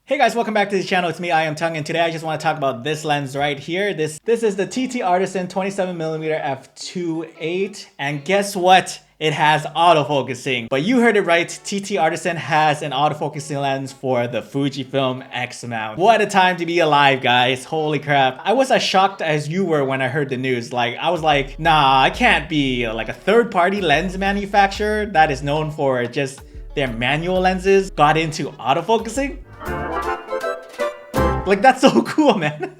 Hey guys, welcome back to the channel. It's me, Iamtongue, and today I just want to talk about this lens right here. This is the TTartisan 27mm F2.8, and guess what? It has autofocusing. But you heard it right, TTartisan has an autofocusing lens for the Fujifilm X mount. What a time to be alive, guys. Holy crap. I was as shocked as you were when I heard the news. I was like, nah, I can't be like a third-party lens manufacturer that is known for just their manual lenses got into autofocusing. Like, that's so cool, man.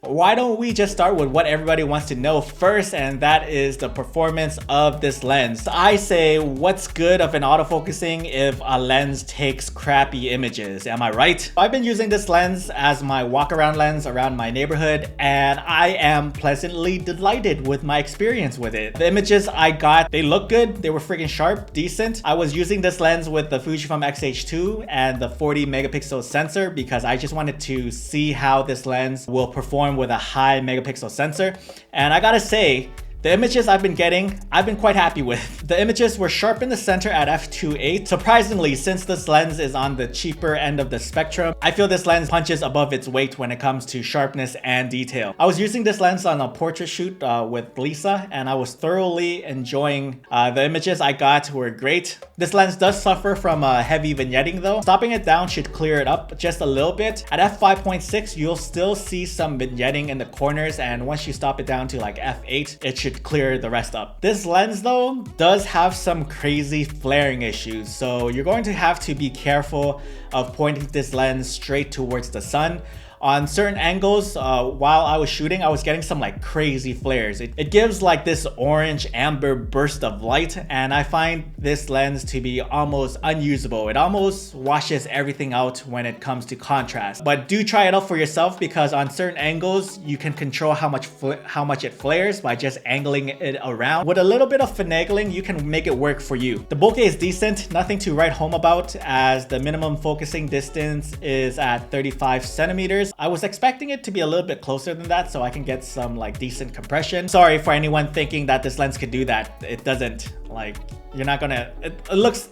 Why don't we just start with what everybody wants to know first, and that is the performance of this lens. I say, what's good of an autofocusing if a lens takes crappy images? Am I right? I've been using this lens as my walk-around lens around my neighborhood, and I am pleasantly delighted with my experience with it. The images I got, they look good. They were freaking sharp, decent. I was using this lens with the Fujifilm X-H2 and the 40 megapixel sensor because I just wanted to see how this lens will perform with a high megapixel sensor, and I gotta say, the images I've been getting, I've been quite happy with. The images were sharp in the center at f2.8. Surprisingly, since this lens is on the cheaper end of the spectrum, I feel this lens punches above its weight when it comes to sharpness and detail. I was using this lens on a portrait shoot with Lisa, and I was thoroughly enjoying the images I got were great. This lens does suffer from heavy vignetting though. Stopping it down should clear it up just a little bit. At f5.6, you'll still see some vignetting in the corners, and once you stop it down to like f8, it should clear the rest up. This lens though does have some crazy flaring issues, so you're going to have to be careful of pointing this lens straight towards the sun. On certain angles, while I was shooting, I was getting some like crazy flares. It gives like this orange amber burst of light, and I find this lens to be almost unusable. It almost washes everything out when it comes to contrast. But do try it out for yourself, because on certain angles, you can control how much it flares by just angling it around. With a little bit of finagling, you can make it work for you. The bokeh is decent, nothing to write home about, as the minimum focusing distance is at 35 centimeters. I was expecting it to be a little bit closer than that so I can get some like decent compression. Sorry for anyone thinking that this lens could do that. It doesn't. Like, you're not gonna, it looks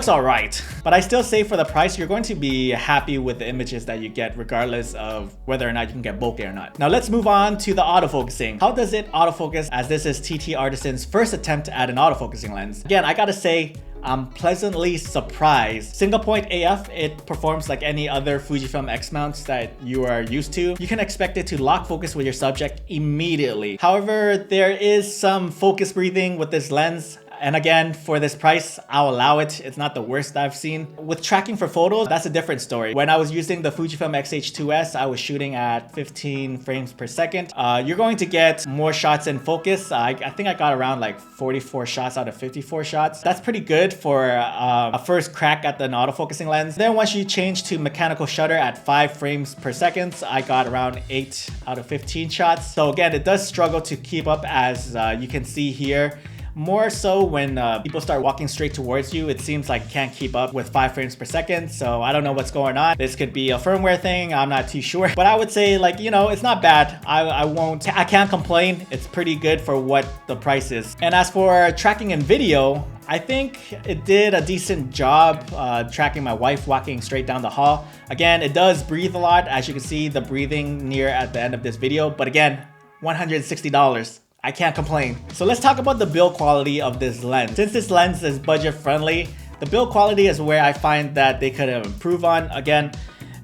all right. But I still say for the price, you're going to be happy with the images that you get regardless of whether or not you can get bokeh or not. Now let's move on to the autofocusing. How does it autofocus, as this is TTartisan's first attempt at an autofocusing lens? Again, I gotta say, I'm pleasantly surprised. Single point AF, it performs like any other Fujifilm X mounts that you are used to. You can expect it to lock focus with your subject immediately. However, there is some focus breathing with this lens. And again, for this price, I'll allow it. It's not the worst I've seen. With tracking for photos, that's a different story. When I was using the Fujifilm X-H2S, I was shooting at 15 frames per second. You're going to get more shots in focus. I think I got around like 44 shots out of 54 shots. That's pretty good for a first crack at the autofocusing lens. Then once you change to mechanical shutter at 5 frames per second, I got around 8 out of 15 shots. So again, it does struggle to keep up, as you can see here. More so when people start walking straight towards you, it seems like can't keep up with 5 frames per second. So I don't know what's going on. This could be a firmware thing, I'm not too sure. But I would say, like, you know, it's not bad. I can't complain. It's pretty good for what the price is. And as for tracking in video, I think it did a decent job tracking my wife walking straight down the hall. Again, it does breathe a lot, as you can see the breathing near at the end of this video. But again, $160. I can't complain. So let's talk about the build quality of this lens. Since this lens is budget friendly, the build quality is where I find that they could improve on. Again,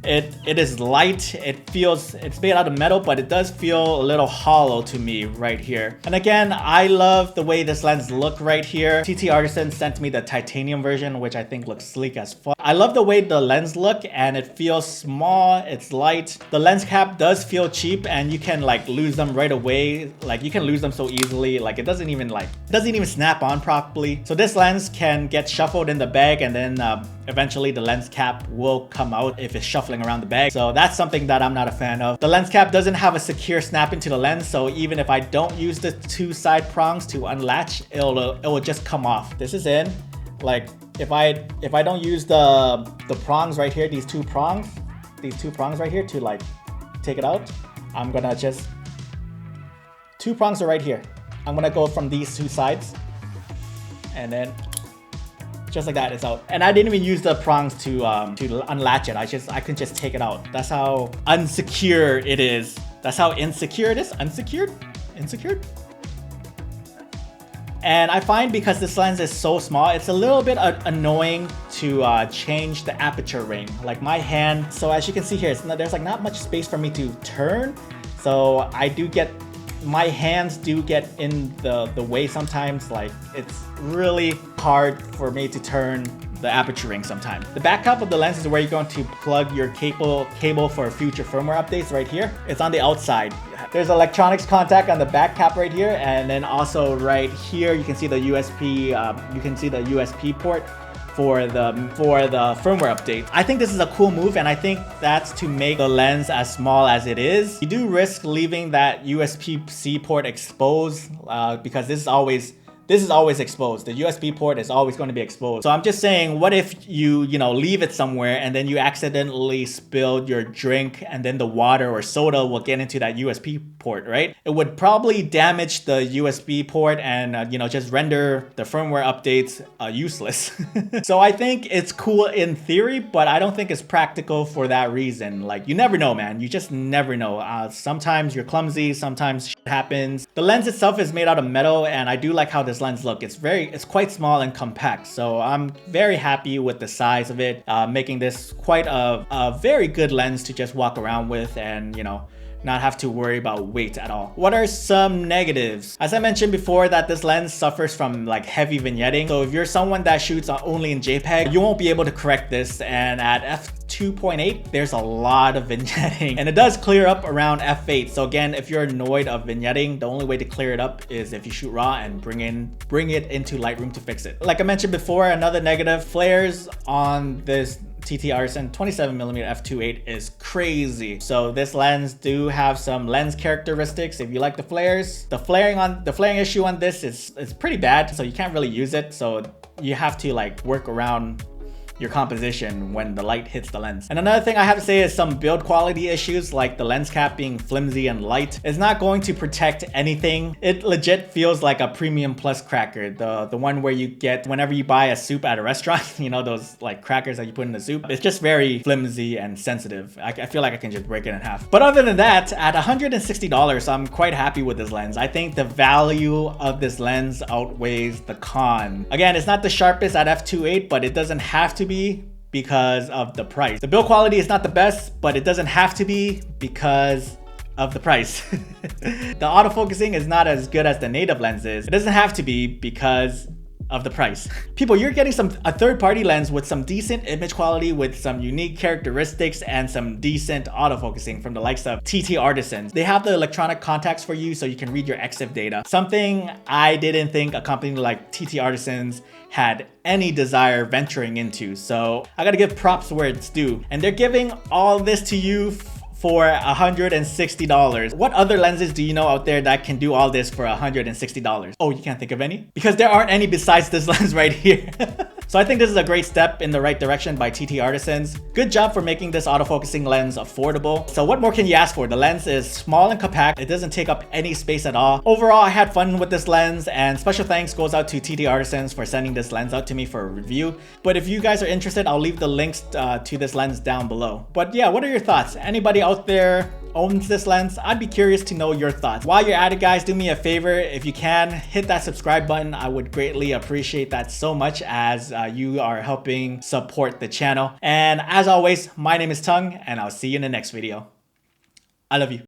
it is light, it's made out of metal, but it does feel a little hollow to me right here. And again, I love the way this lens look right here. TTartisan sent me the titanium version, which I think looks sleek as fuck. I love the way the lens look, and it feels small, it's light. The lens cap does feel cheap, and you can like lose them right away. Like, you can lose them so easily. Like, it doesn't even snap on properly. So this lens can get shuffled in the bag, and then eventually the lens cap will come out if it's shuffling around the bag. So that's something that I'm not a fan of. The lens cap doesn't have a secure snap into the lens, so even if I don't use the 2 side prongs to unlatch, it will just come off. This is in. Like, if I don't use the prongs right here, these two prongs right here to like take it out, I'm gonna just, 2 prongs are right here. I'm gonna go from these 2 sides and then Just like that, it's out. And I didn't even use the prongs to unlatch it. I can just take it out. That's how unsecure it is. That's how insecure it is. Unsecured? Insecure? And I find because this lens is so small, it's a little bit annoying to change the aperture ring. Like my hand, so as you can see here, there's like not much space for me to turn. So my hands do get in the way sometimes. Like it's really hard for me to turn the aperture ring sometimes. The back cap of the lens is where you're going to plug your cable for future firmware updates right here. It's on the outside. There's electronics contact on the back cap right here, and then also right here you can see the USB. You can see the USB port for the firmware update. I think this is a cool move, and I think that's to make the lens as small as it is. You do risk leaving that USB-C port exposed because this is always exposed. The USB port is always going to be exposed. So I'm just saying, what if you leave it somewhere and then you accidentally spilled your drink and then the water or soda will get into that USB port, right? It would probably damage the USB port and just render the firmware updates useless. So I think it's cool in theory, but I don't think it's practical for that reason. Like, you never know, man. You just never know. Sometimes you're clumsy, sometimes shit happens. The lens itself is made out of metal, and I do like how this lens look. It's quite small and compact, so I'm very happy with the size of it, making this quite a very good lens to just walk around with and not have to worry about weight at all. What are some negatives? As I mentioned before, that this lens suffers from like heavy vignetting. So if you're someone that shoots only in JPEG, you won't be able to correct this. And at f2.8, there's a lot of vignetting, and it does clear up around f8. So again, if you're annoyed of vignetting, the only way to clear it up is if you shoot raw and bring it into Lightroom to fix it. Like I mentioned before, another negative, flares on this TTartisan 27mm F2.8 is crazy. So this lens do have some lens characteristics. If you like the flares, the flaring issue on this is pretty bad. So you can't really use it. So you have to like work around your composition when the light hits the lens. And another thing I have to say is some build quality issues, like the lens cap being flimsy and light. It's not going to protect anything. It legit feels like a premium plus cracker, the one where you get whenever you buy a soup at a restaurant. Those like crackers that you put in the soup. It's just very flimsy and sensitive. I feel like I can just break it in half. But other than that, at $160, I'm quite happy with this lens. I think the value of this lens outweighs the con. Again, it's not the sharpest at f2.8, but it doesn't have to be because of the price. The build quality is not the best, but it doesn't have to be because of the price. The autofocusing is not as good as the native lens is. It doesn't have to be because of the price. People, you're getting a third-party lens with some decent image quality, with some unique characteristics and some decent autofocusing from the likes of TTartisans. They have the electronic contacts for you so you can read your EXIF data. Something I didn't think a company like TTartisans had any desire venturing into. So I gotta give props where it's due. And they're giving all this to you for $160. What other lenses do you know out there that can do all this for $160? Oh, you can't think of any? Because there aren't any besides this lens right here. So I think this is a great step in the right direction by TTartisans. Good job for making this autofocusing lens affordable. So what more can you ask for? The lens is small and compact. It doesn't take up any space at all. Overall, I had fun with this lens, and special thanks goes out to TTartisans for sending this lens out to me for a review. But if you guys are interested, I'll leave the links to this lens down below. But yeah, what are your thoughts? Anybody out there owns this lens? I'd be curious to know your thoughts. While you're at it, guys, do me a favor. If you can, hit that subscribe button. I would greatly appreciate that so much, as you are helping support the channel. And as always, my name is Tongue, and I'll see you in the next video. I love you.